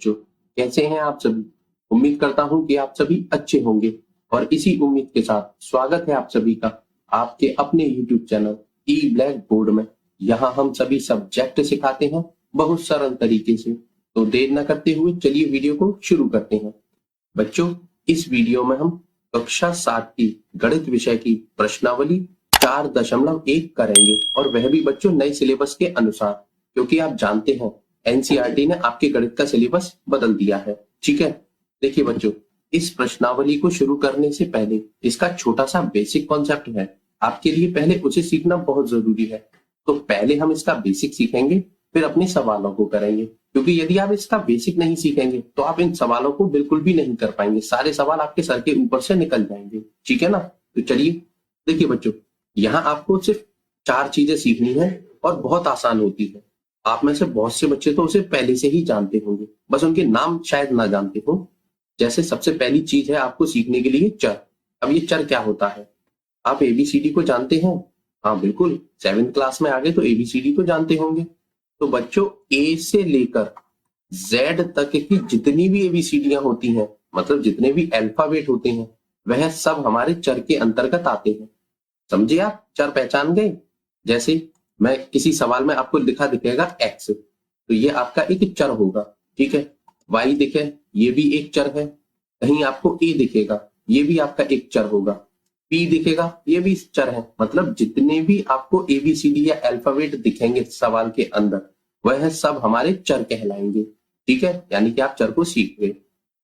बच्चों, कैसे हैं आप सभी। उम्मीद करता हूं कि आप सभी अच्छे होंगे और इसी उम्मीद के साथ स्वागत है आप सभी का आपके अपने YouTube चैनल ई ब्लैक बोर्ड में। यहाँ हम सभी सब्जेक्ट सिखाते हैं बहुत सरल तरीके से। तो देर न करते हुए चलिए वीडियो को शुरू करते हैं। बच्चों, इस वीडियो में हम कक्षा 7 की गणित विषय की प्रश्नावली 4.1 करेंगे और वह भी बच्चों नए सिलेबस के अनुसार, क्योंकि आप जानते हैं एनसीईआरटी ने आपके गणित का सिलेबस बदल दिया है। ठीक है, देखिए बच्चों, इस प्रश्नावली को शुरू करने से पहले इसका छोटा सा बेसिक कॉन्सेप्ट है, आपके लिए पहले उसे सीखना बहुत जरूरी है। तो पहले हम इसका बेसिक सीखेंगे, फिर अपने सवालों को करेंगे, क्योंकि यदि आप इसका बेसिक नहीं सीखेंगे तो आप इन सवालों को बिल्कुल भी नहीं कर पाएंगे। सारे सवाल आपके सर के ऊपर से निकल जाएंगे। ठीक है ना। तो चलिए, देखिए बच्चों, यहाँ आपको सिर्फ 4 चीजें सीखनी है और बहुत आसान होती है। आप में से बहुत से बच्चे तो उसे पहले से ही जानते होंगे, बस उनके नाम शायद ना जानते हो। जैसे सबसे पहली चीज है आपको सीखने के लिए चर। अब ये चर क्या होता है? आप एबीसीडी को जानते हैं? हाँ बिल्कुल, 7th क्लास में आ गए तो एबीसीडी तो जानते होंगे। तो बच्चों, ए से लेकर जेड तक की जितनी भी एबीसीडियां होती हैं, मतलब जितने भी अल्फाबेट होते हैं, वह सब हमारे चर के अंतर्गत आते हैं। समझे आप? चर पहचान गए? जैसे मैं किसी सवाल में आपको लिखा दिखेगा एक्स, तो ये आपका एक चर होगा। ठीक है, वाई दिखे, ये भी एक चर है। कहीं आपको ए दिखेगा, ये भी आपका एक चर होगा। पी दिखेगा, ये भी चर है। मतलब जितने भी आपको एबीसीडी या अल्फाबेट दिखेंगे सवाल के अंदर, वह सब हमारे चर कहलाएंगे। ठीक है, यानी कि आप चर को सीख गए।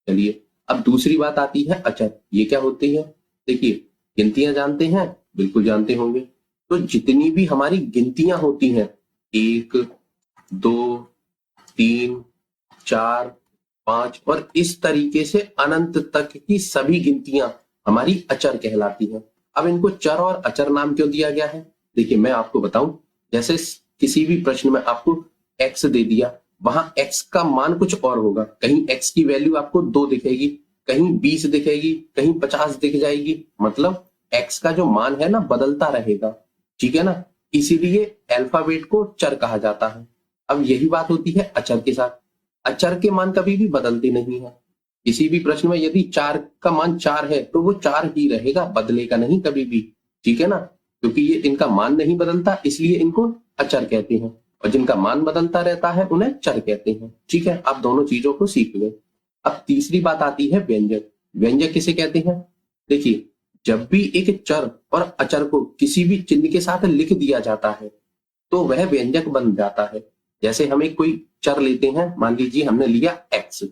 चलिए, अब दूसरी बात आती है अचर। ये क्या होती है? देखिए, गिनतियां जानते हैं? बिल्कुल जानते होंगे। तो जितनी भी हमारी गिनतियां होती हैं, 1 2 3 4 5 और इस तरीके से अनंत तक की सभी गिनतियां हमारी अचर कहलाती हैं। अब इनको चर और अचर नाम क्यों दिया गया है? देखिए, मैं आपको बताऊं। जैसे किसी भी प्रश्न में आपको एक्स दे दिया, वहां एक्स का मान कुछ और होगा। कहीं एक्स की वैल्यू आपको 2 दिखेगी, कहीं 20 दिखेगी, कहीं 50 दिख जाएगी। मतलब एक्स का जो मान है ना, बदलता रहेगा। ठीक है ना, इसीलिए अल्फाबेट को चर कहा जाता है। अब यही बात होती है अचर के साथ। अचर के मान कभी भी बदलते नहीं है। किसी भी प्रश्न में यदि 4 का मान 4 है तो वो 4 ही रहेगा, बदलेगा नहीं कभी भी। ठीक है ना, क्योंकि ये इनका मान नहीं बदलता, इसलिए इनको अचर कहते हैं। और जिनका मान बदलता रहता है उन्हें चर कहते हैं। ठीक है, आप दोनों चीजों को सीख गए। अब तीसरी बात आती है व्यंजक। व्यंजक किसे कहते हैं? देखिए, जब भी एक चर और अचर को किसी भी चिन्ह के साथ लिख दिया जाता है तो वह व्यंजक बन जाता है। जैसे हम एक कोई चर लेते हैं, मान लीजिए हमने लिया एक्स।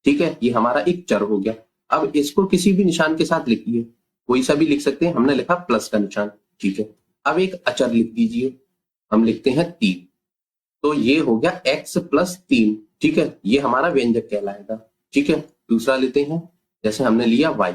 ठीक है, ये हमारा एक चर हो गया। अब इसको किसी भी निशान के साथ लिखिए, कोई सा भी लिख सकते हैं। हमने लिखा प्लस का निशान। ठीक है, अब एक अचर लिख दीजिए, हम लिखते हैं 3। तो ये हो गया x प्लस 3। ठीक है, ये हमारा व्यंजक कहलाएगा। ठीक है, दूसरा लेते हैं। जैसे हमने लिया y,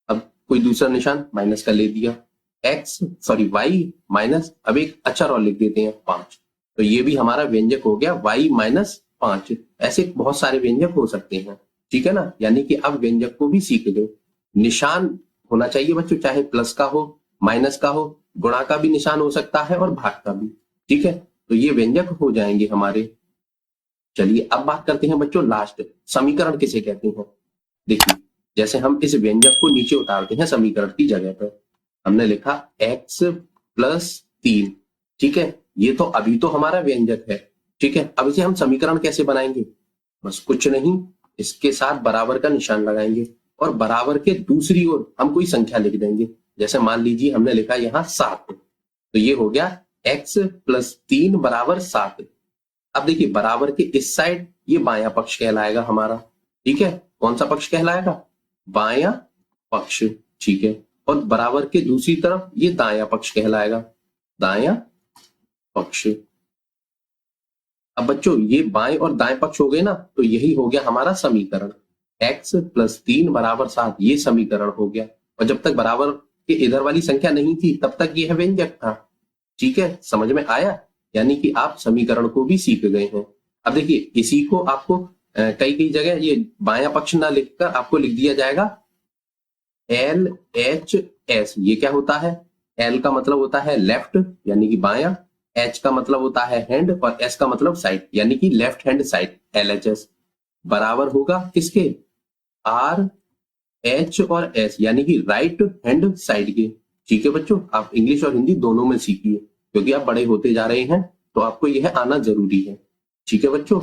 अब कोई दूसरा निशान माइनस का ले दिया, y माइनस, अब एक अचर और लिख देते हैं 5। तो ये भी हमारा व्यंजक हो गया y माइनस 5। ऐसे बहुत सारे व्यंजक हो सकते हैं। ठीक है ना, यानी कि अब व्यंजक को भी सीख गए। निशान होना चाहिए बच्चों, चाहे प्लस का हो, माइनस का हो, गुणा का भी निशान हो सकता है और भाग का भी। ठीक है, तो ये व्यंजक हो जाएंगे हमारे। चलिए, अब बात करते हैं बच्चों लास्ट, समीकरण किसे कहते हैं। देखिए, जैसे हम इस व्यंजक को नीचे उतारते हैं समीकरण की जगह पर, हमने लिखा x प्लस 3। ठीक है, ये तो अभी तो हमारा व्यंजक है। ठीक है, अब इसे हम समीकरण कैसे बनाएंगे? बस कुछ नहीं, इसके साथ बराबर का निशान लगाएंगे और बराबर के दूसरी ओर हम कोई संख्या लिख देंगे। जैसे मान लीजिए हमने लिखा यहाँ 7, तो ये हो गया x प्लस 3 बराबर 7। अब देखिए, बराबर के इस साइड ये बायां पक्ष कहलाएगा हमारा। ठीक है, कौन सा पक्ष कहलाएगा? बायां पक्ष। ठीक है, और बराबर के दूसरी तरफ ये दायां पक्ष कहलाएगा, दायां पक्ष। अब बच्चों, ये बाएं और दाएं पक्ष हो गए ना, तो यही हो गया हमारा समीकरण। x प्लस 3 बराबर 7, ये समीकरण हो गया। और जब तक बराबर के इधर वाली संख्या नहीं थी तब तक यह व्यंजक था। ठीक है, समझ में आया? यानी कि आप समीकरण को भी सीख गए हैं। अब देखिए, इसी को आपको कई कई जगह ये बायां पक्ष ना लिखकर आपको लिख दिया जाएगा LHS। ये क्या होता है? L का मतलब होता है लेफ्ट, यानी कि बायां। H का मतलब होता है हैंड और S का मतलब साइड, यानी कि लेफ्ट हैंड साइड, LHS। बराबर होगा किसके, आर एच और एस, यानी कि राइट हैंड साइड के। ठीक है बच्चों, आप इंग्लिश और हिंदी दोनों में सीखिए, क्योंकि आप बड़े होते जा रहे हैं तो आपको यह आना जरूरी है। ठीक है बच्चों,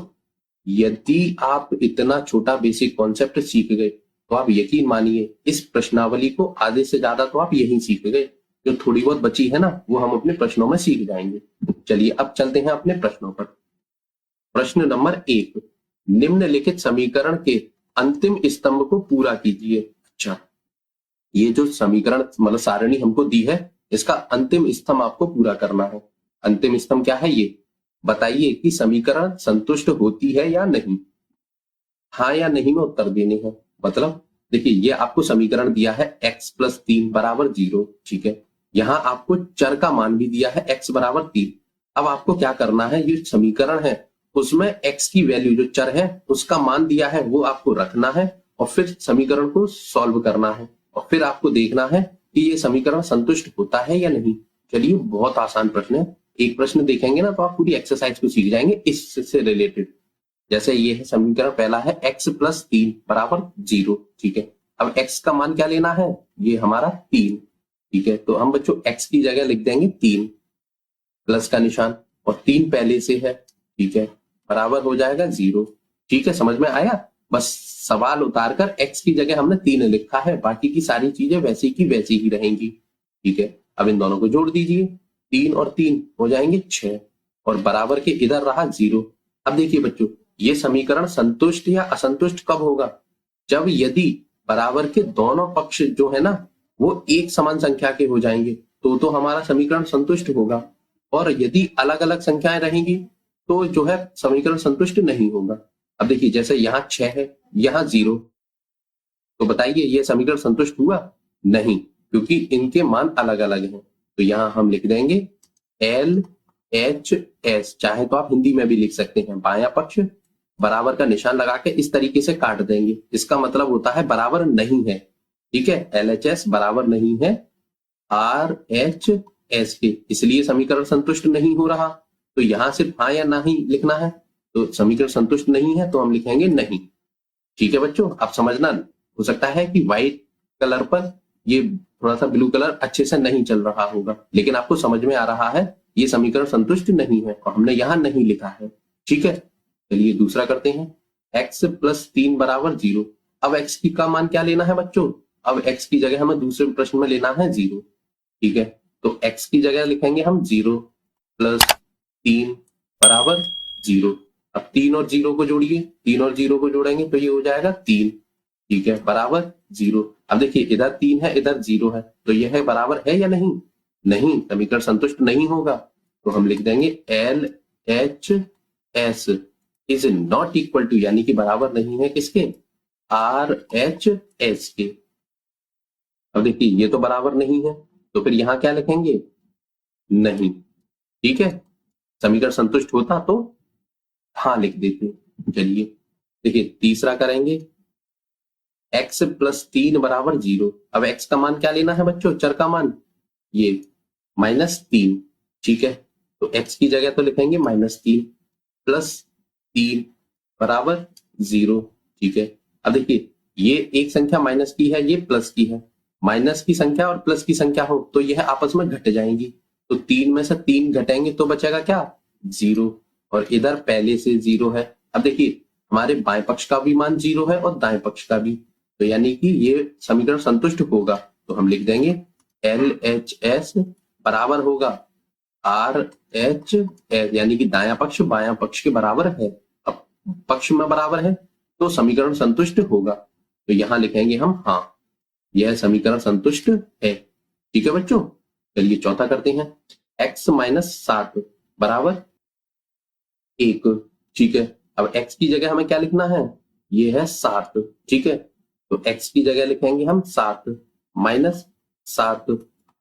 यदि आप इतना छोटा बेसिक कॉन्सेप्ट सीख गए तो आप यकीन मानिए इस प्रश्नावली को आधे से ज्यादा तो आप यहीं सीख गए। जो थोड़ी बहुत बची है ना, वो हम अपने प्रश्नों में सीख जाएंगे। चलिए अब चलते हैं अपने प्रश्नों पर। प्रश्न नंबर 1, निम्नलिखित समीकरण के अंतिम स्तंभ को पूरा कीजिए। अच्छा, ये जो समीकरण मतलब सारणी हमको दी है, इसका अंतिम स्तंभ आपको पूरा करना है। अंतिम स्तंभ क्या है, ये बताइए कि समीकरण संतुष्ट होती है या नहीं। हाँ या नहीं में उत्तर देने हैं। मतलब देखिए, ये आपको समीकरण दिया है x + 3 = 0। ठीक है, यहाँ आपको चर का मान भी दिया है x = 3। अब आपको क्या करना है, ये समीकरण है उसमें x की वैल्यू जो चर है उसका मान दिया है वो आपको रखना है और फिर समीकरण को सॉल्व करना है और फिर आपको देखना है कि ये समीकरण संतुष्ट होता है या नहीं। चलिए, बहुत आसान प्रश्न है। एक प्रश्न देखेंगे ना तो आप पूरी एक्सरसाइज को सीख जाएंगे इससे रिलेटेड। जैसे ये है समीकरण पहला है x + 3 = 0। ठीक है, अब x का मान क्या लेना है, ये हमारा 3। ठीक है, तो हम बच्चों x की जगह लिख देंगे 3 प्लस का निशान और 3 पहले से है। ठीक है, बराबर हो जाएगा 0। ठीक है, समझ में आया। बस सवाल उतारकर x की जगह हमने 3 लिखा है, बाकी की सारी चीजें वैसी की वैसी ही रहेंगी। ठीक है, अब इन दोनों को जोड़ दीजिए, 3 और 3 हो जाएंगे 6 और बराबर के इधर रहा 0। अब देखिए बच्चों, ये समीकरण संतुष्ट या असंतुष्ट कब होगा, जब यदि बराबर के दोनों पक्ष जो है ना वो एक समान संख्या के हो जाएंगे तो हमारा समीकरण संतुष्ट होगा। और यदि अलग अलग संख्याएं रहेंगी तो जो है समीकरण संतुष्ट नहीं होगा। अब देखिए, जैसे यहाँ 6 है, यहाँ 0, तो बताइए ये समीकरण संतुष्ट हुआ नहीं, क्योंकि इनके मान अलग अलग हैं। तो यहाँ हम लिख देंगे LHS, चाहे तो आप हिंदी में भी लिख सकते हैं। बायां पक्ष बराबर का निशान लगा के इस तरीके से काट देंगे, इसका मतलब होता है बराबर नहीं है। ठीक है, LHS बराबर नहीं है RHS के, इसलिए समीकरण संतुष्ट नहीं हो रहा। तो यहां सिर्फ हाँ या नहीं लिखना है, तो समीकरण संतुष्ट नहीं है तो हम लिखेंगे नहीं। ठीक है बच्चों, आप समझना, हो सकता है कि व्हाइट कलर पर ये थोड़ा सा ब्लू कलर अच्छे से नहीं चल रहा होगा, लेकिन आपको समझ में आ रहा है ये समीकरण संतुष्ट नहीं है और हमने यहाँ नहीं लिखा है। ठीक है, चलिए दूसरा करते हैं। x + 3 = 0। अब x की का मान क्या लेना है बच्चों, अब x की जगह हमें दूसरे प्रश्न में लेना है 0। ठीक है, तो x की जगह लिखेंगे हम 0 + 3 = 0। अब 3 और 0 को जोड़िए, 3 और 0 को जोड़ेंगे तो ये हो जाएगा 3। ठीक है, बराबर 0। अब देखिए, इधर 3 है, इधर 0 है, तो यह बराबर है या नहीं, नहीं, समीकरण संतुष्ट नहीं होगा। तो हम लिख देंगे LHS is not equal to, यानी कि बराबर नहीं है किसके, RHS के। अब देखिए, ये तो बराबर नहीं है, तो फिर यहां क्या लिखेंगे, नहीं। ठीक है, समीकरण संतुष्ट होता तो हाँ लिख देते। चलिए देखिए, तीसरा करेंगे। x + 3 = 0। अब x का मान क्या लेना है बच्चों, चर का मान, ये -3। ठीक है, तो x की जगह तो लिखेंगे -3 + 3 = 0। ठीक है, अब देखिए, ये एक संख्या माइनस की है, ये प्लस की है। माइनस की संख्या और प्लस की संख्या हो तो यह आपस में घट जाएंगी, तो 3 में से 3 घटेंगे तो बचेगा क्या, 0, और इधर पहले से 0 है। अब देखिए, हमारे बाएं पक्ष का भी मान 0 है और दाएं पक्ष का भी, तो यानी कि ये समीकरण संतुष्ट होगा। तो हम लिख देंगे LHS बराबर होगा RHS, यानी कि दायां पक्ष बायां पक्ष के बराबर है। अब पक्ष में बराबर है तो समीकरण संतुष्ट होगा, तो यहां लिखेंगे हम हाँ, यह समीकरण संतुष्ट है। ठीक है बच्चों, चलिए चौथा करते हैं। x - 7 = 1। ठीक है, अब x की जगह हमें क्या लिखना है, ये है 7। ठीक है, तो x की जगह लिखेंगे हम 7 - 7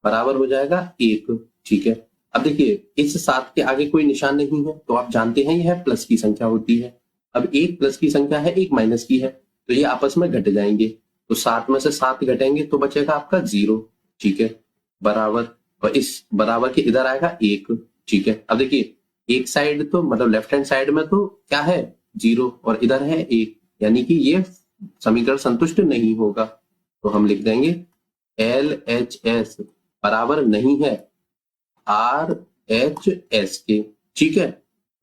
बराबर हो जाएगा 1। ठीक है, अब देखिए, इस 7 के आगे कोई निशान नहीं है तो आप जानते हैं यह प्लस की संख्या होती है। अब एक प्लस की संख्या है, एक माइनस की है, तो ये आपस में घट जाएंगे, तो 7 में से 7 घटेंगे तो बचेगा आपका 0। ठीक है, बराबर, और इस बराबर के इधर आएगा 1। ठीक है, अब देखिए, एक साइड तो मतलब लेफ्ट हैंड साइड में तो क्या है 0 और इधर है 1, यानी कि ये समीकरण संतुष्ट नहीं होगा। तो हम लिख देंगे LHS बराबर नहीं है RHS के। ठीक है,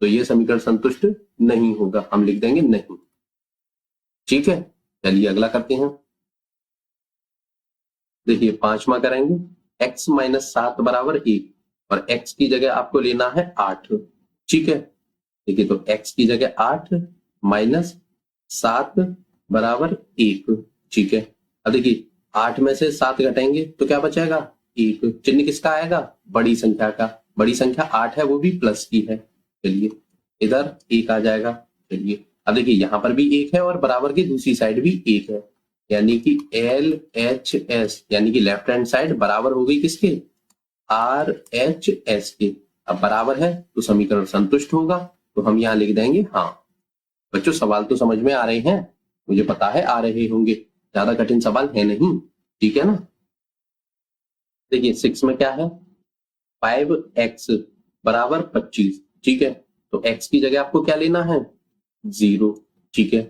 तो ये समीकरण संतुष्ट नहीं होगा, हम लिख देंगे नहीं। ठीक है, चलिए अगला करते हैं। देखिए 5वां करेंगे, x माइनस 7 बराबर 1 और x की जगह आपको लेना है 8। ठीक है, देखिए तो x की जगह 8 माइनस 7 बराबर 1। ठीक है, अब देखिए 8 में से 7 घटाएंगे तो क्या बचेगा, 1। चिन्ह किसका आएगा, बड़ी संख्या का। बड़ी संख्या 8 है, वो भी प्लस की है। चलिए इधर 1 आ जाएगा। चलिए अब देखिए यहाँ पर भी 1 है और बराबर की दूसरी साइड भी 1 है, यानी कि LHS यानी कि लेफ्ट हैंड साइड बराबर हो गई किसके, RHS के। अब बराबर है तो समीकरण संतुष्ट होगा, तो हम यहाँ लिख देंगे हाँ। बच्चों सवाल तो समझ में आ रहे हैं, मुझे पता है आ रहे होंगे, ज्यादा कठिन सवाल है नहीं। ठीक है ना। देखिए 6 में क्या है, 5x बराबर 25। ठीक है, तो x की जगह आपको क्या लेना है, 0। ठीक है,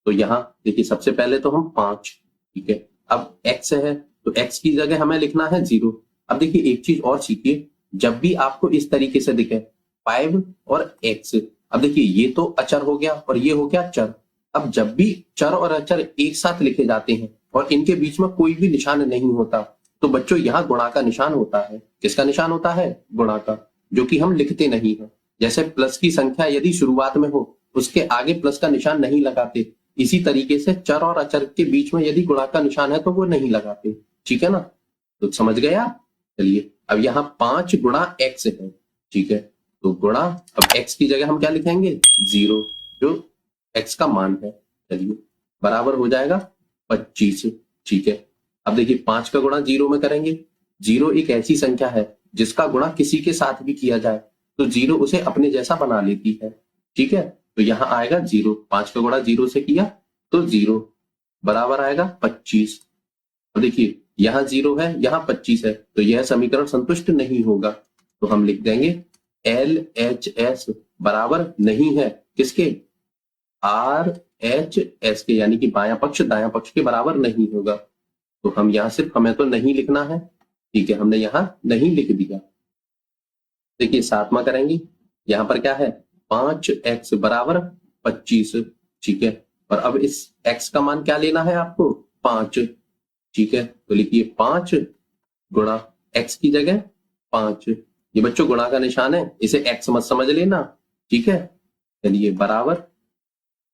तो यहाँ देखिए सबसे पहले तो हम 5। ठीक है, अब x है तो x की जगह हमें लिखना है 0। अब देखिए एक चीज और सीखिए, जब भी आपको इस तरीके से दिखे 5 और x, अब देखिए ये तो अचर हो गया और ये हो गया चर। अब जब भी चर और अचर एक साथ लिखे जाते हैं और इनके बीच में कोई भी निशान नहीं होता, तो बच्चों यहाँ गुणा का निशान होता है। किसका निशान होता है, गुणा का, जो कि हम लिखते नहीं है। जैसे प्लस की संख्या यदि शुरुआत में हो, उसके आगे प्लस का निशान नहीं लगाते, इसी तरीके से चर और अचर के बीच में यदि गुणा का निशान है तो वो नहीं लगाते। ठीक है ना, तो समझ गए आप। चलिए अब यहाँ 5 गुणा x है। ठीक है, तो गुणा, अब x की जगह हम क्या लिखेंगे, 0, जो x का मान है। चलिए बराबर हो जाएगा 25। ठीक है, अब देखिए 5 का गुणा 0 में करेंगे। 0 एक ऐसी संख्या है जिसका गुणा किसी के साथ भी किया जाए तो 0 उसे अपने जैसा बना लेती है। ठीक है, तो यहाँ आएगा 0, 5 का गुणा 0 से किया तो 0 बराबर आएगा 25। तो देखिए यहाँ 0 है, यहाँ 25 है, तो यह समीकरण संतुष्ट नहीं होगा। तो हम लिख देंगे LHS बराबर नहीं है किसके, RHS के, यानी कि बायां पक्ष दायां पक्ष के बराबर नहीं होगा। तो हम यहाँ सिर्फ, हमें तो नहीं लिखना है। ठीक है, हमने यहाँ नहीं लिख दिया। देखिए 7वां करेंगे, यहाँ पर क्या है, 5x बराबर 25। ठीक है, और अब इस x का मान क्या लेना है आपको, 5। ठीक है, तो लिखिए 5 गुणा x की जगह 5। ये बच्चों गुणा का निशान है, इसे x मत समझ लेना। ठीक है, चलिए बराबर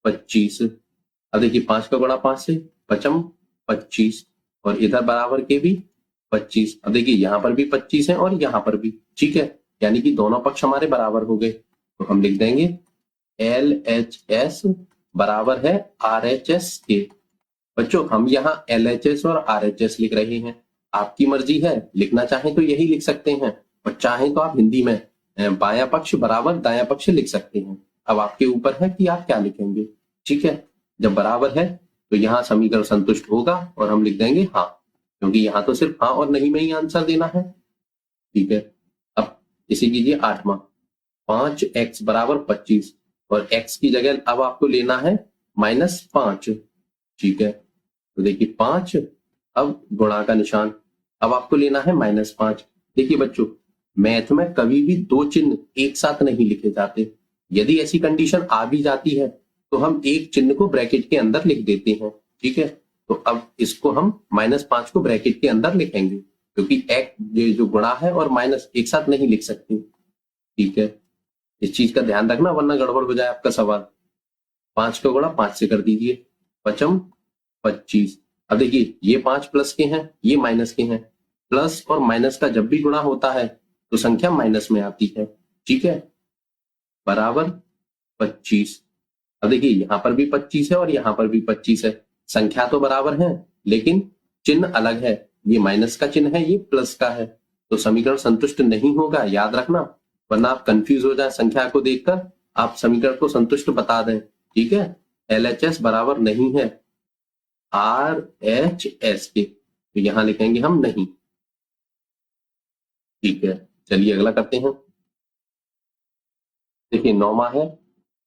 25। अब देखिए 5 का गुणा 5 से, 5 25, और इधर बराबर के भी 25। अब देखिए यहाँ पर भी 25 है और यहाँ पर भी। ठीक है, यानी कि दोनों पक्ष हमारे बराबर हो गए। तो हम लिख देंगे LHS बराबर है RHS के। बच्चों हम यहाँ LHS और RHS लिख रहे हैं, आपकी मर्जी है, लिखना चाहें तो यही लिख सकते हैं और चाहें तो आप हिंदी में बायां पक्ष बराबर दायां पक्ष लिख सकते हैं। अब आपके ऊपर है कि आप क्या लिखेंगे। ठीक है, जब बराबर है तो यहाँ समीकरण संतुष्ट होगा और हम लिख देंगे हाँ, क्योंकि यहाँ तो सिर्फ हाँ और नहीं में ही आंसर देना है। ठीक है, अब इसे कीजिए 8वां, 5x बराबर 25 और x की जगह अब आपको लेना है -5। ठीक है, तो देखिए 5, अब गुणा का निशान, अब आपको लेना है -5। देखिए बच्चों मैथ में कभी भी दो चिन्ह एक साथ नहीं लिखे जाते। यदि ऐसी कंडीशन आ भी जाती है तो हम एक चिन्ह को ब्रैकेट के अंदर लिख देते हैं। ठीक है, तो अब इसको हम -5 को ब्रैकेट के अंदर लिखेंगे, क्योंकि ये जो गुणा है और माइनस एक साथ नहीं लिख सकते। ठीक है, इस चीज का ध्यान रखना वरना गड़बड़ हो जाए आपका सवाल। 5 का गुणा 5 से कर दीजिए, 5 25। अब देखिए ये 5 प्लस के हैं, ये माइनस के हैं। प्लस और माइनस का जब भी गुणा होता है तो संख्या माइनस में आती है। ठीक है, बराबर 25। अब देखिए यहाँ पर भी 25 है और यहाँ पर भी 25 है, संख्या तो बराबर है लेकिन चिन्ह अलग है। ये माइनस का चिन्ह है, ये प्लस का है, तो समीकरण संतुष्ट नहीं होगा, याद रखना, वरना आप कंफ्यूज हो जाए संख्या को देखकर, आप समीकरण को संतुष्ट बता दें। ठीक है, LHS बराबर नहीं है RHS के, तो यहां लिखेंगे हम नहीं। ठीक है, चलिए अगला करते हैं। देखिए 9वां है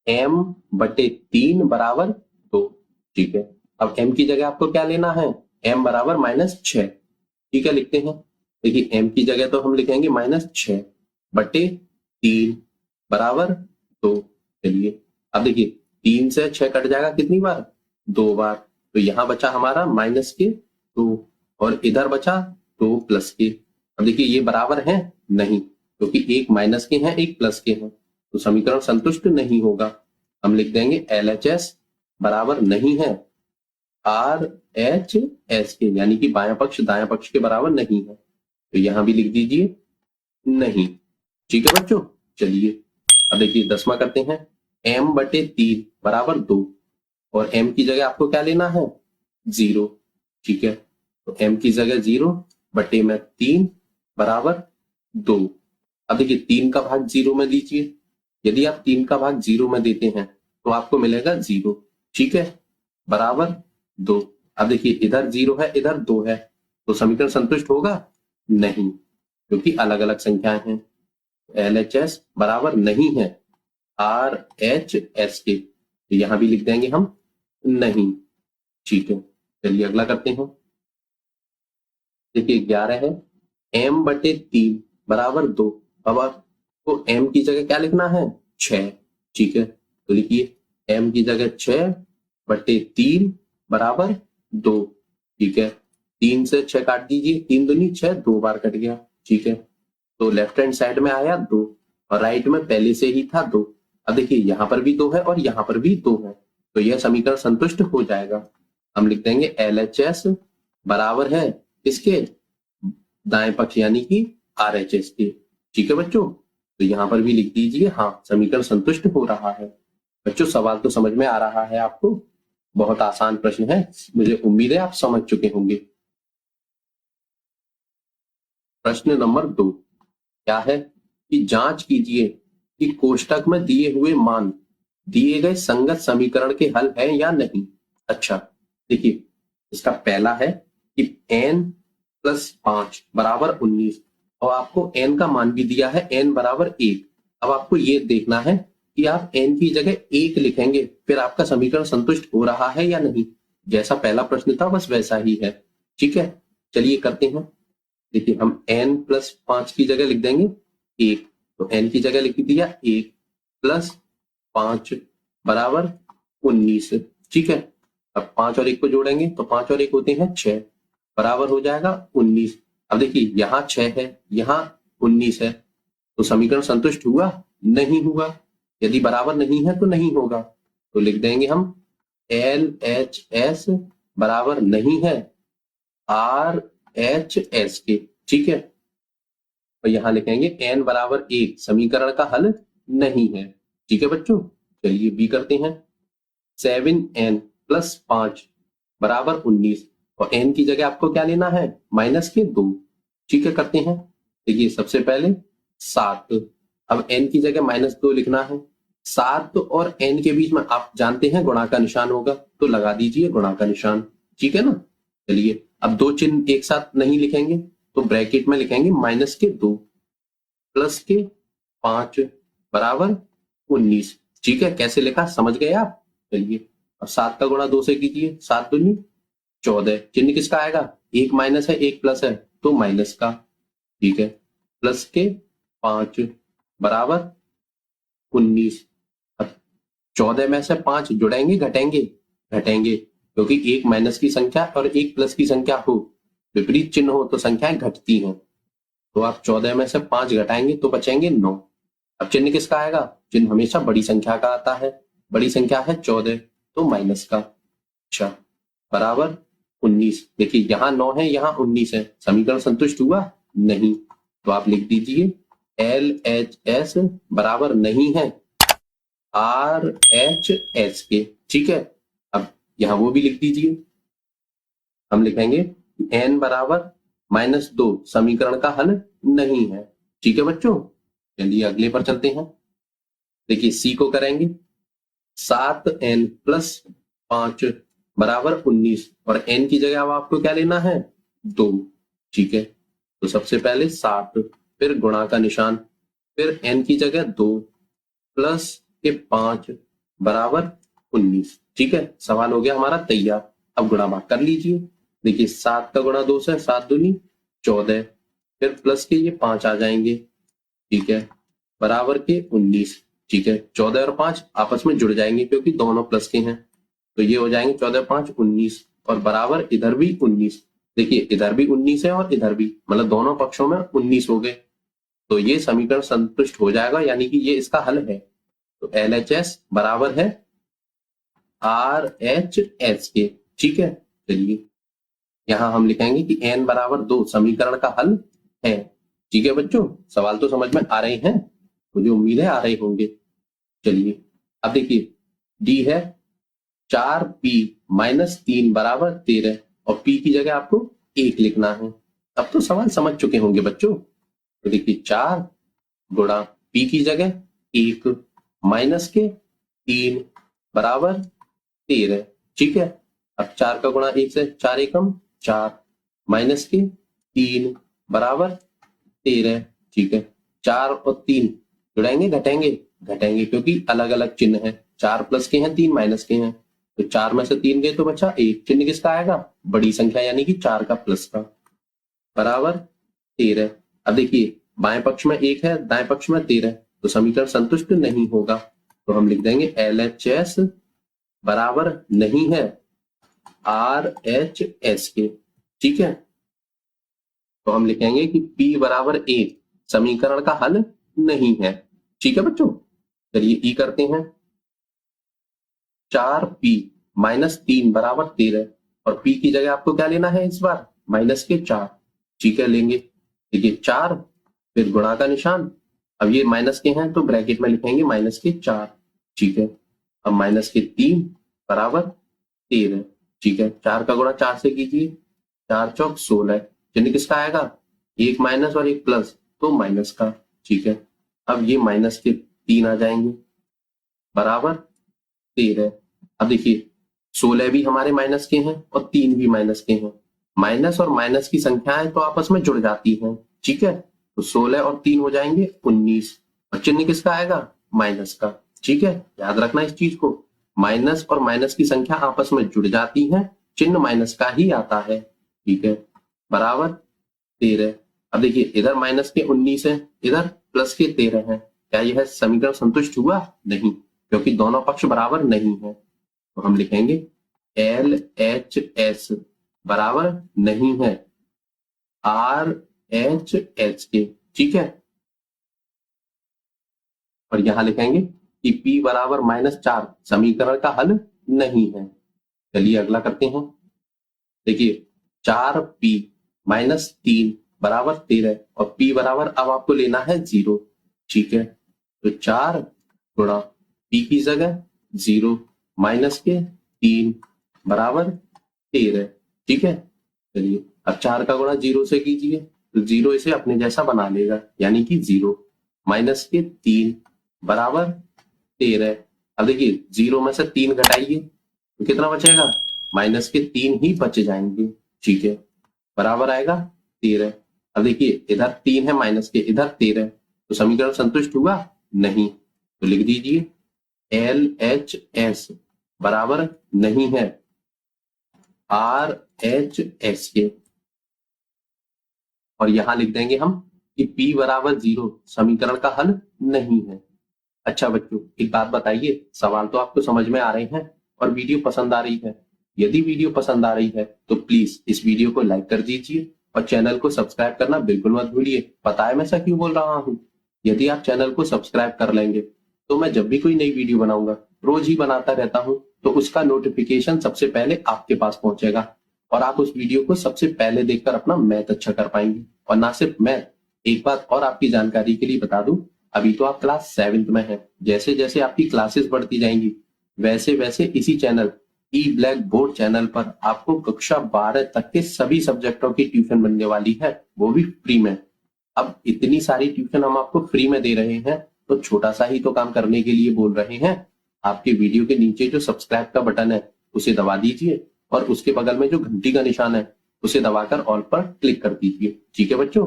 M/3 बराबर 2। ठीक है। अब m की जगह आपको क्या लेना है, m बराबर -6। ठीक है, लिखते हैं। देखिए m की जगह तो हम लिखेंगे -6/3 बराबर 2। चलिए अब देखिए 3 से 6 कट जाएगा कितनी बार, 2 बार। तो यहां बचा हमारा -2 और इधर बचा 2 प्लस के। अब देखिए ये बराबर है नहीं, क्योंकि एक माइनस के हैं एक प्लस के हैं, तो समीकरण संतुष्ट नहीं होगा। हम लिख देंगे LHS बराबर नहीं है RHS के, यानी कि बायां पक्ष दायां पक्ष के बराबर नहीं है। तो यहां भी लिख दीजिए नहीं। ठीक है बच्चों, चलिए अब देखिए 10वां करते हैं। m/3 बराबर 2 और m की जगह आपको क्या लेना है, 0। ठीक है, तो m की जगह 0/3 बराबर 2। अब देखिए 3 का भाग 0 में दीजिए। यदि आप 3 का भाग 0 में देते हैं तो आपको मिलेगा 0। ठीक है, बराबर 2। अब देखिए इधर 0 है इधर 2 है, तो समीकरण संतुष्ट होगा नहीं, क्योंकि अलग अलग संख्याएं हैं। LHS बराबर नहीं है RHS के, तो यहां भी लिख देंगे हम नहीं। ठीक है, चलिए अगला करते हैं। देखिए 11 है, m/3 बराबर 2। अब आपको m की जगह क्या लिखना है, 6। ठीक है, तो लिखिए m की जगह 6/3 बराबर 2। ठीक है, 3 से 6 काट दीजिए, 3 दूनी 6, 2 बार कट गया। ठीक है, तो लेफ्ट हैंड साइड में आया 2 और राइट में पहले से ही था 2। अब देखिए यहां पर भी 2 है और यहां पर भी 2 है, तो यह समीकरण संतुष्ट हो जाएगा। हम लिख देंगे LHS बराबर है इसके दाएं पक्ष यानी कि RHS के। ठीक है बच्चों, तो यहां पर भी लिख दीजिए हाँ, समीकरण संतुष्ट हो रहा है। बच्चों सवाल तो समझ में आ रहा है आपको, बहुत आसान प्रश्न है, मुझे उम्मीद है आप समझ चुके होंगे। प्रश्न नंबर 2 क्या है कि जांच कीजिए कि कोष्टक में दिए हुए मान दिए गए संगत समीकरण के हल है या नहीं। अच्छा, देखिए इसका पहला है कि n+5 बराबर 19 और आपको n का मान भी दिया है n बराबर 1। अब आपको ये देखना है कि आप n की जगह 1 लिखेंगे फिर आपका समीकरण संतुष्ट हो रहा है या नहीं। जैसा पहला प्रश्न था बस वैसा ही है। ठीक है, चलिए करते हैं। देखिए हम n+5 की जगह लिख देंगे 1, तो n की जगह लिख दिया 1+5 बराबर 19। ठीक है, अब 5 और 1 को जोड़ेंगे तो 5 और 1 होते हैं 6 बराबर हो जाएगा 19। अब देखिए यहाँ 6 है यहाँ 19 है, तो समीकरण संतुष्ट हुआ नहीं हुआ। यदि बराबर नहीं है तो नहीं होगा, तो लिख देंगे हम LHS बराबर नहीं है RHS के। ठीक है, और यहां लिखेंगे n बराबर 1 समीकरण का हल नहीं है। ठीक है बच्चों, चलिए बी करते हैं। 7n+5 बराबर 19 और n की जगह आपको क्या लेना है, -2। ठीक है, करते हैं। देखिए सबसे पहले 7, अब n की जगह -2 लिखना है। 7 और n के बीच में आप जानते हैं गुणा का निशान होगा, तो लगा दीजिए गुणा का निशान। ठीक है ना, चलिए अब दो चिन्ह एक साथ नहीं लिखेंगे, तो ब्रैकेट में लिखेंगे -2 +5 बराबर 19। ठीक है, कैसे लिखा समझ गए आप। चलिए अब 7 का गुणा 2 से कीजिए, 7 दूनी 14। चिन्ह किसका आएगा, एक माइनस है एक प्लस है, तो माइनस का। ठीक है, +5 बराबर 19। अब 14 में से 5 जुड़ेंगे घटेंगे, घटेंगे, क्योंकि एक माइनस की संख्या और एक प्लस की संख्या हो, विपरीत चिन्ह हो तो संख्याएं घटती हैं। तो आप 14 में से 5 घटाएंगे तो बचेंगे 9। अब चिन्ह किसका आएगा, चिन्ह हमेशा बड़ी संख्या का आता है, बड़ी संख्या है 14, तो माइनस का। अच्छा, बराबर 19। देखिए यहाँ 9 है यहाँ 19 है, समीकरण संतुष्ट हुआ नहीं, तो आप लिख दीजिए LHS बराबर नहीं है RHS के। ठीक है, अब यहाँ वो भी लिख दीजिए। हम लिखेंगे n बराबर -2 समीकरण का हल नहीं है। ठीक है बच्चों, चलिए अगले पर चलते हैं। देखिए सी को करेंगे। 7n+5 बराबर 19 और n की जगह अब आपको क्या लेना है, 2। ठीक है, तो सबसे पहले 7 फिर गुणा का निशान फिर n की जगह 2 +5 बराबर 19। ठीक है, सवाल हो गया हमारा तैयार। अब गुणा भाग कर लीजिए। देखिए 7 का गुणा 2 से 7 दूनी 14, फिर प्लस के ये 5 आ जाएंगे, ठीक है, बराबर के 19। ठीक है, 14 और 5 आपस में जुड़ जाएंगे क्योंकि दोनों प्लस के हैं, तो ये हो जाएंगे 14 5 19 और बराबर इधर भी 19। देखिए इधर भी 19 है और इधर भी, मतलब दोनों पक्षों में 19 हो गए, तो ये समीकरण संतुष्ट हो जाएगा, यानी कि ये इसका हल है। तो LHS बराबर है RHS के। ठीक है, चलिए यहां हम लिखेंगे कि n बराबर 2 समीकरण का हल है। ठीक है बच्चों, सवाल तो समझ में आ रहे हैं, मुझे उम्मीद है आ रहे होंगे। चलिए अब देखिए डी है 4p माइनस 3 बराबर 13 और p की जगह आपको 1 लिखना है। अब तो सवाल समझ चुके होंगे बच्चों। तो देखिए 4 गुणा p की जगह 1 माइनस के 3 बराबर 13। ठीक है, अब 4 का गुणा 1 से 4 एकम 4 माइनस के 3 बराबर 13। ठीक है, 4 और 3 जुड़ेंगे घटेंगे, घटेंगे क्योंकि अलग अलग चिन्ह है, 4 प्लस के हैं 3 माइनस के हैं, तो 4 में से 3 गए तो बचा 1, चिन्ह किसका आएगा, बड़ी संख्या यानी कि 4 का प्लस का, बराबर 13। अब देखिए बाएं पक्ष में 1 है, दाएं पक्ष में 13, तो समीकरण संतुष्ट नहीं होगा, तो हम लिख देंगे LHS बराबर नहीं है RHS के। ठीक है, तो हम लिखेंगे कि P बराबर 1 समीकरण का हल नहीं है। ठीक है बच्चों, चलिए ई करते हैं। 4p माइनस 3 बराबर 13 और p की जगह आपको क्या लेना है इस बार, माइनस के 4। ठीक है, लेंगे। देखिए 4 फिर गुणा का निशान, अब ये माइनस के हैं तो ब्रैकेट में लिखेंगे माइनस के 4। ठीक है, अब माइनस के 3 बराबर 13। ठीक है, 4 का गुणा 4 से कीजिए, 4 चौक 16, चिन्ह किसका आएगा, एक माइनस और एक प्लस, तो माइनस का। ठीक है, अब ये माइनस के 3 आ जाएंगे बराबर 13। अब देखिए 16 भी हमारे माइनस के हैं और 3 भी माइनस के हैं, माइनस और माइनस की संख्याएं तो आपस में जुड़ जाती हैं। ठीक है, तो 16 और 3 हो जाएंगे 19 और चिन्ह किसका आएगा, माइनस का। ठीक है, याद रखना इस चीज को, माइनस और माइनस की संख्या आपस में जुड़ जाती है, चिन्ह माइनस का ही आता है। ठीक है, बराबर 13। अब देखिए इधर माइनस के 19 है, इधर प्लस के 13 है, क्या यह समीकरण संतुष्ट हुआ, नहीं, क्योंकि दोनों पक्ष बराबर नहीं है, तो हम लिखेंगे LHS बराबर नहीं है RHS के। ठीक है, और यहां लिखेंगे कि P बराबर -4 समीकरण का हल नहीं है। चलिए अगला करते हैं। देखिए 4p माइनस 3 बराबर 13 और p बराबर अब आपको लेना है 0। ठीक है, तो 4 गुणा p की जगह 0 माइनस के 3 बराबर 13। ठीक है, चलिए अब 4 का गुणा 0 से कीजिए, तो 0 इसे अपने जैसा बना लेगा, यानी कि 0 माइनस के 3 बराबर 13। अब देखिए 0 में से 3 घटाइए तो कितना बचेगा, माइनस के 3 ही बच जाएंगे। ठीक है, बराबर आएगा 13। अब देखिए इधर 3 है माइनस के, इधर 13, तो समीकरण संतुष्ट हुआ, नहीं, तो लिख दीजिए LHS बराबर नहीं है RHS के, और यहां लिख देंगे हम कि P बराबर 0 समीकरण का हल नहीं है। अच्छा बच्चों, एक बात बताइए, सवाल तो आपको समझ में आ रहे हैं और वीडियो पसंद आ रही है। यदि वीडियो पसंद आ रही है तो प्लीज इस वीडियो को लाइक कर दीजिए और चैनल को सब्सक्राइब करना बिल्कुल मत भूलिए। पता है मैं ऐसा क्यों बोल रहा हूँ, यदि आप चैनल को सब्सक्राइब कर लेंगे तो मैं जब भी कोई नई वीडियो बनाऊंगा, रोज ही बनाता रहता हूँ, तो उसका नोटिफिकेशन सबसे पहले आपके पास पहुंचेगा और आप उस वीडियो को सबसे पहले देखकर अपना मैथ अच्छा कर पाएंगे। और ना सिर्फ मैथ, एक बात और आपकी जानकारी के लिए बता दूं, अभी तो आप क्लास 7th में हैं, जैसे जैसे आपकी क्लासेस बढ़ती जाएंगी वैसे वैसे इसी चैनल ई ब्लैक बोर्ड चैनल पर आपको कक्षा 12 तक के सभी सब्जेक्टों की ट्यूशन बनने वाली है, वो भी फ्री में। अब इतनी सारी ट्यूशन हम आपको फ्री में दे रहे हैं, तो छोटा सा ही तो काम करने के लिए बोल रहे हैं। आपके वीडियो के नीचे जो सब्सक्राइब का बटन है उसे दबा दीजिए और उसके बगल में जो घंटी का निशान है उसे दबाकर ऑल पर क्लिक कर दीजिए। ठीक है बच्चों।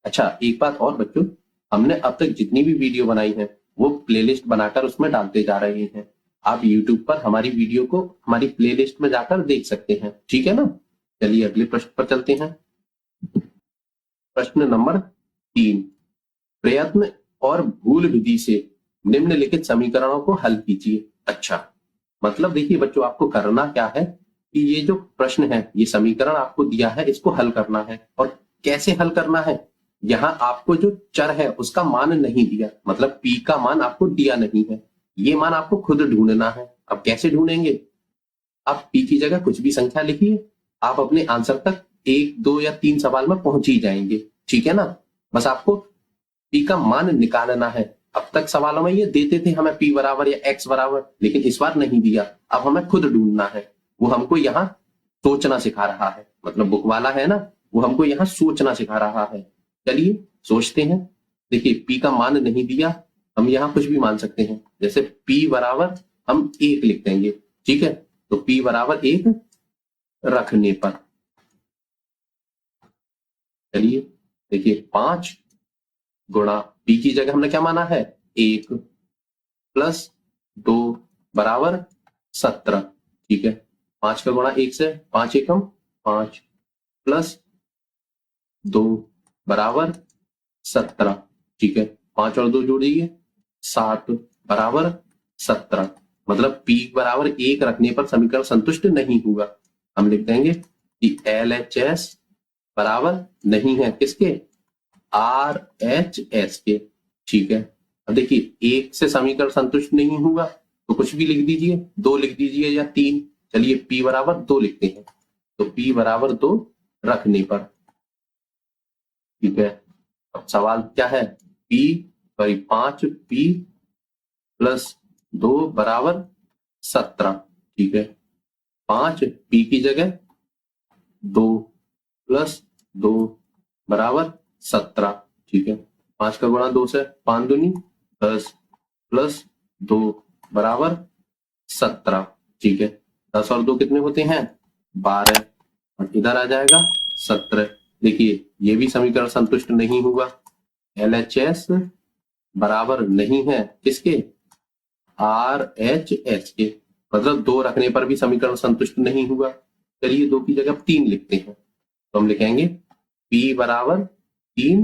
अच्छा एक बात और बच्चों, हमने अब तक जितनी भी वीडियो बनाई है वो प्लेलिस्ट बनाकर उसमें डालते जा रहे हैं। आप YouTube पर हमारी वीडियो को हमारी प्लेलिस्ट में जाकर देख सकते हैं, ठीक है ना। चलिए अगले प्रश्न पर चलते हैं। प्रश्न नंबर 3, प्रयत्न और भूल विधि से निम्नलिखित समीकरणों को हल कीजिए। अच्छा, मतलब देखिए बच्चों, आपको करना क्या है कि ये जो प्रश्न है, ये समीकरण आपको दिया है, इसको हल करना है। और कैसे हल करना है, यहाँ आपको जो चर है उसका मान नहीं दिया, मतलब p का मान आपको दिया नहीं है, ये मान आपको खुद ढूंढना है। अब कैसे ढूंढेंगे, आप p की जगह कुछ भी संख्या लिखिए, आप अपने आंसर तक 1, 2 या 3 सवाल में पहुंच ही जाएंगे, ठीक है ना। बस आपको p का मान निकालना है। अब तक सवालों में ये देते थे हमें p बराबर या x बराबर, लेकिन इस बार नहीं दिया, अब हमें खुद ढूंढना है। वो हमको यहाँ सोचना सिखा रहा है, मतलब बुक वाला है ना, वो हमको यहाँ सोचना सिखा रहा है। चलिए सोचते हैं। देखिए p का मान नहीं दिया, हम यहाँ कुछ भी मान सकते हैं, जैसे p बराबर हम 1 लिख देंगे, ठीक है। तो p बराबर 1 रखने पर, चलिए देखिए 5 गुणा p की जगह हमने क्या माना है 1 प्लस 2 बराबर 17, ठीक है। 5 का गुणा 1 से 5 एकम 5 प्लस 2 बराबर 17, ठीक है। 5 और 2 जोड़िए 7 बराबर 17, मतलब p बराबर 1 रखने पर समीकरण संतुष्ट नहीं हुआ। हम लिख देंगे कि LHS बराबर नहीं है किसके, RHS के, ठीक है। अब देखिए 1 से समीकरण संतुष्ट नहीं हुआ तो कुछ भी लिख दीजिए, 2 लिख दीजिए या 3। चलिए p बराबर 2 लिखते हैं, तो p बराबर 2 रखने पर, ठीक है। अब सवाल क्या है, p सॉरी 5p प्लस 2 बराबर 17, ठीक है। 5p की जगह 2 प्लस 2 बराबर 17, ठीक है। 5 का गुणा 2 से 5 दूनी 10 प्लस 2 बराबर 17, ठीक है। 10 और 2 कितने होते हैं 12, और इधर आ जाएगा 17। देखिए ये भी समीकरण संतुष्ट नहीं हुआ, LHS बराबर नहीं है किसके, RHS के, मतलब 2 रखने पर भी समीकरण संतुष्ट नहीं हुआ। चलिए 2 की जगह 3 लिखते हैं, तो हम लिखेंगे p बराबर 3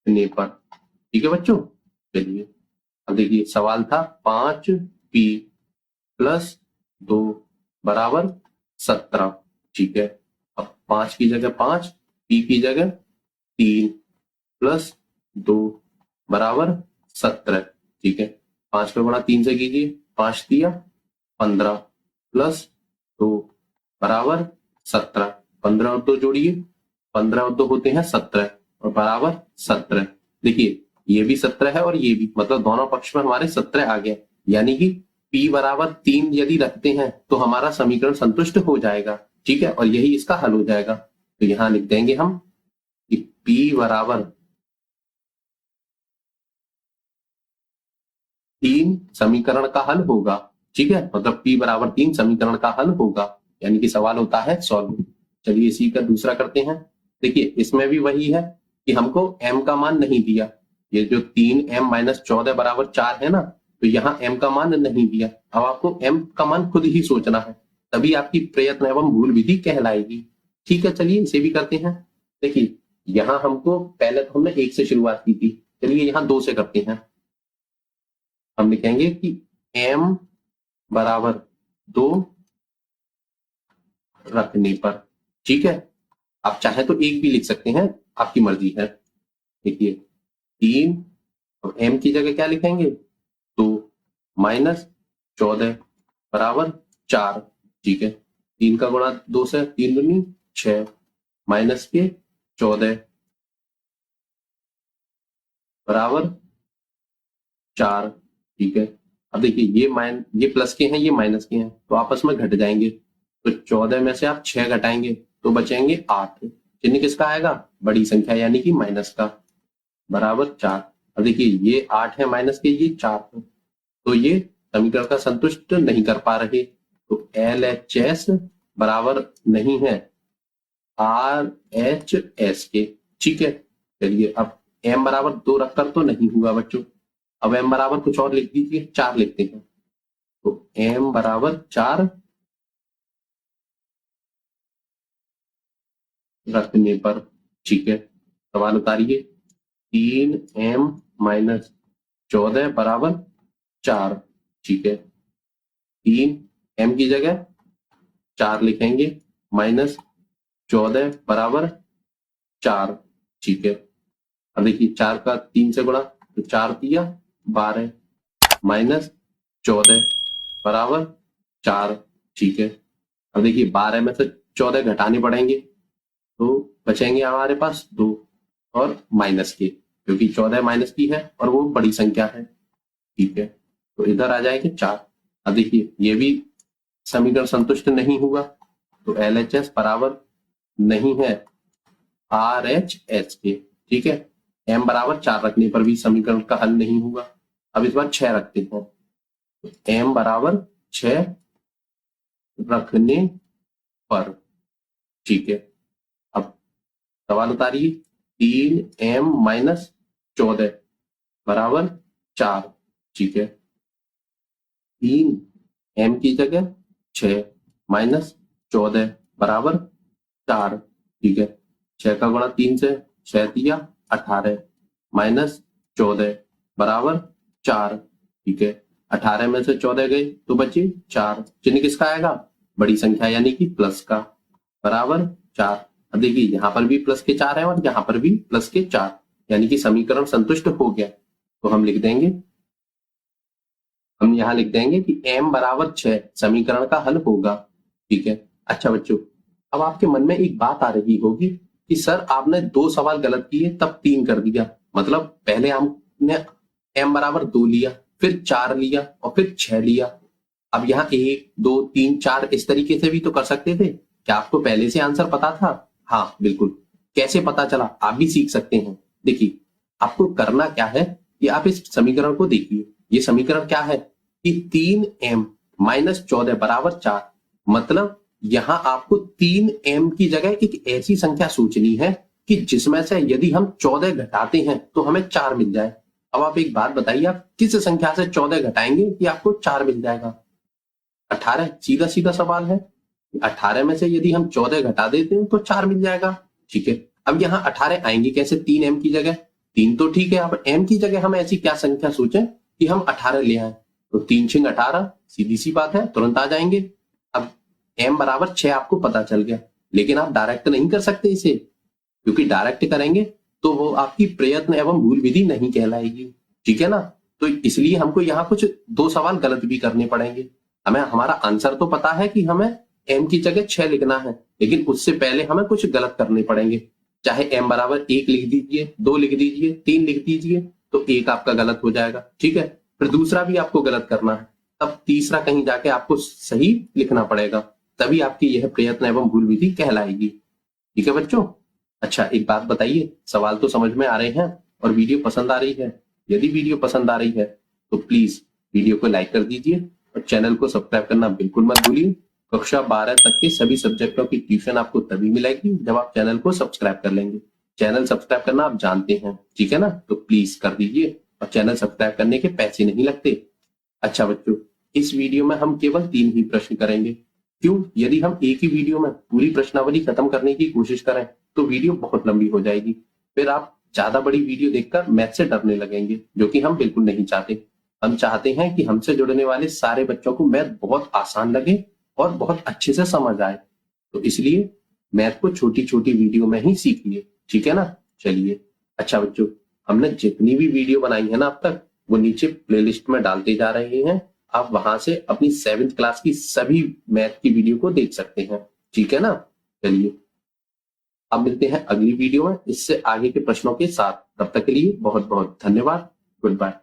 रखने पर, ठीक है बच्चों। चलिए अब देखिए सवाल था 5p प्लस 2 बराबर 17, ठीक है। अब 5 की जगह 5, p की जगह 3 प्लस 2 बराबर 17, ठीक है। 5 का गुणा 3 से कीजिए, 5 दिया 15 प्लस 2 बराबर 17, 15 और 2 जोड़िए, 15 और 2 होते हैं 17 और बराबर 17। देखिए ये भी 17 है और ये भी, मतलब दोनों पक्ष में हमारे 17 आ गए, यानी कि p बराबर 3 यदि रखते हैं तो हमारा समीकरण संतुष्ट हो जाएगा, ठीक है। और यही इसका हल हो जाएगा। तो यहां लिख देंगे हम कि p बराबर 3 समीकरण का हल होगा, ठीक है। मतलब p बराबर 3 समीकरण का हल होगा, यानी कि सवाल होता है सॉल्व। चलिए इसी का दूसरा करते हैं। देखिए इसमें भी वही है कि हमको m का मान नहीं दिया, ये जो 3m माइनस 14 बराबर 4 है ना, तो यहाँ m का मान नहीं दिया। अब आपको m का मान खुद ही सोचना है, तभी आपकी प्रयत्न एवं भूल विधि कहलाएगी, ठीक है। चलिए इसे भी करते हैं। देखिए यहाँ हमको पहले तो हमने 1 से शुरुआत की थी, चलिए यहाँ 2 से करते हैं। हम लिखेंगे कि m बराबर 2 रखने पर, ठीक है। आप चाहे तो 1 भी लिख सकते हैं, आपकी मर्जी है। देखिए 3 और m की जगह क्या लिखेंगे 2 माइनस 14 बराबर 4, ठीक है। 3 का गुणा 2 से 3 दूनी 6 माइनस के 14 बराबर 4, ठीक है। अब देखिए ये प्लस के हैं, ये माइनस के हैं, तो आपस में घट जाएंगे। तो 14 में से आप 6 घटाएंगे तो बचेंगे 8, चिन्ह किसका आएगा, बड़ी संख्या यानी कि माइनस का, बराबर 4। अब देखिए ये 8 है माइनस के, ये 4 है, तो ये समीकरण का संतुष्ट नहीं कर पा रहे, तो LHS बराबर नहीं है RHS के, ठीक है। चलिए अब m बराबर 2 रखकर तो नहीं हुआ बच्चों, अब m बराबर कुछ और लिख दीजिए, 4 लिखते हैं, तो m बराबर 4 रखने पर, ठीक है, सवाल उतारिए। 3m माइनस 14 बराबर 4, ठीक है, 3m की जगह 4 लिखेंगे, माइनस 14 बराबर 4, ठीक है। अब देखिए 4 का 3 से गुणा, तो 4 दिया 12, माइनस 14 बराबर 4, ठीक है। अब देखिए 12 में से 14 घटाने पड़ेंगे, तो बचेंगे हमारे पास 2 और माइनस के, क्योंकि 14 माइनस की है और वो बड़ी संख्या है, ठीक है, तो इधर आ जाएंगे 4। अब देखिए ये भी समीकरण संतुष्ट नहीं हुआ, तो LHS बराबर नहीं है RHS के, ठीक है। m बराबर 4 रखने पर भी समीकरण का हल नहीं हुआ। अब इस बार 6 रखते हैं, तो m बराबर 6 रखने पर, ठीक है। अब सवाल उतारिए, 3m माइनस 14 बराबर 4, ठीक है। 3m की जगह 6 माइनस 14 बराबर 4, ठीक है। 6 का गुणा 3 से, 6 दिया 18, माइनस 14 बराबर 4, ठीक है। 18 में से 14 गए तो बचे 4, चिन्ह किसका आएगा, बड़ी संख्या यानी कि प्लस का, बराबर 4। अब देखिए यहाँ पर भी प्लस के 4 है और यहाँ पर भी प्लस के 4, यानी कि समीकरण संतुष्ट हो गया। तो हम लिख देंगे, हम यहाँ लिख देंगे कि m बराबर 6 समीकरण का हल होगा, ठीक है। अच्छा बच्चों, अब आपके मन में एक बात आ रही होगी कि सर आपने 2 सवाल गलत किए तब 3 कर दिया, मतलब पहले हमने m बराबर 2 लिया, फिर 4 लिया और फिर 6 लिया। अब यहाँ 1 2 3 4 इस तरीके से भी तो कर सकते थे। क्या आपको पहले से आंसर पता था? हाँ बिल्कुल। कैसे पता चला, आप भी सीख सकते हैं। देखिए आपको करना क्या है कि आप इस समीकरण को देखिए, ये समीकरण क्या है कि 3m माइनस 14 बराबर 4, मतलब यहां आपको 3m की जगह एक ऐसी संख्या सोचनी है कि जिसमें से यदि हम 14 घटाते हैं तो हमें 4 मिल जाए। अब आप एक बात बताइए, आप किस संख्या से 14 घटाएंगे कि आपको 4 मिल जाएगा? 18। सीधा सीधा सवाल है, 18 में से यदि हम 14 घटा देते हैं तो 4 मिल जाएगा, ठीक है। अब यहाँ 18 आएंगे कैसे 3m की जगह? 3 तो ठीक है, अब m की जगह हम ऐसी क्या संख्या सोचें कि हम 18 ले आए? तो 3 छिंग 18, सीधी सी बात है, तुरंत आ जाएंगे। अब m बराबर 6 आपको पता चल गया, लेकिन आप डायरेक्ट नहीं कर सकते इसे, क्योंकि डायरेक्ट करेंगे तो वो आपकी प्रयत्न एवं भूल विधि नहीं कहलाएगी, ठीक है ना। तो इसलिए हमको यहाँ कुछ 2 सवाल गलत भी करने पड़ेंगे। हमें हमारा आंसर तो पता है कि हमें m की जगह 6 लिखना है, लेकिन उससे पहले हमें कुछ गलत करने पड़ेंगे। चाहे m बराबर 1 लिख दीजिए, 2 लिख दीजिए, 3 लिख दीजिए, तो एक आपका गलत हो जाएगा, ठीक है। फिर दूसरा भी आपको गलत करना है, तब तीसरा कहीं जाके आपको सही लिखना पड़ेगा, तभी आपकी यह प्रयत्न एवं भूल विधि कहलाएगी, ठीक है बच्चों। अच्छा एक बात बताइए, सवाल तो समझ में आ रहे हैं और वीडियो पसंद आ रही है? यदि वीडियो पसंद आ रही है तो प्लीज वीडियो को लाइक कर दीजिए और चैनल को सब्सक्राइब करना बिल्कुल मत भूलिए। कक्षा 12 तक के सभी सब्जेक्टों की ट्यूशन आपको तभी मिलेगी जब आप चैनल को सब्सक्राइब कर लेंगे। चैनल सब्सक्राइब करना आप जानते हैं, ठीक है ना, तो प्लीज कर दीजिए, और चैनल सब्सक्राइब करने के पैसे नहीं लगते। अच्छा बच्चों, इस वीडियो में हम केवल 3 ही प्रश्न करेंगे। क्यों? यदि हम एक ही वीडियो में पूरी प्रश्नावली खत्म करने की कोशिश करें तो वीडियो बहुत लंबी हो जाएगी, फिर आप ज्यादा बड़ी वीडियो देखकर मैथ से डरने लगेंगे, जो कि हम बिल्कुल नहीं चाहते। हम चाहते हैं कि हमसे जुड़ने वाले सारे बच्चों को मैथ बहुत आसान लगे और बहुत अच्छे से समझ आए, तो इसलिए मैथ को छोटी छोटी वीडियो में ही सीखिए, ठीक है ना। चलिए, अच्छा बच्चों, हमने जितनी भी वीडियो बनाई है ना अब तक, वो नीचे प्लेलिस्ट में डालते जा रहे हैं, आप वहां से अपनी 7th क्लास की सभी मैथ की वीडियो को देख सकते हैं, ठीक है ना। चलिए, अब मिलते हैं अगली वीडियो में इससे आगे के प्रश्नों के साथ, तब तक के लिए बहुत बहुत धन्यवाद, गुड बाय।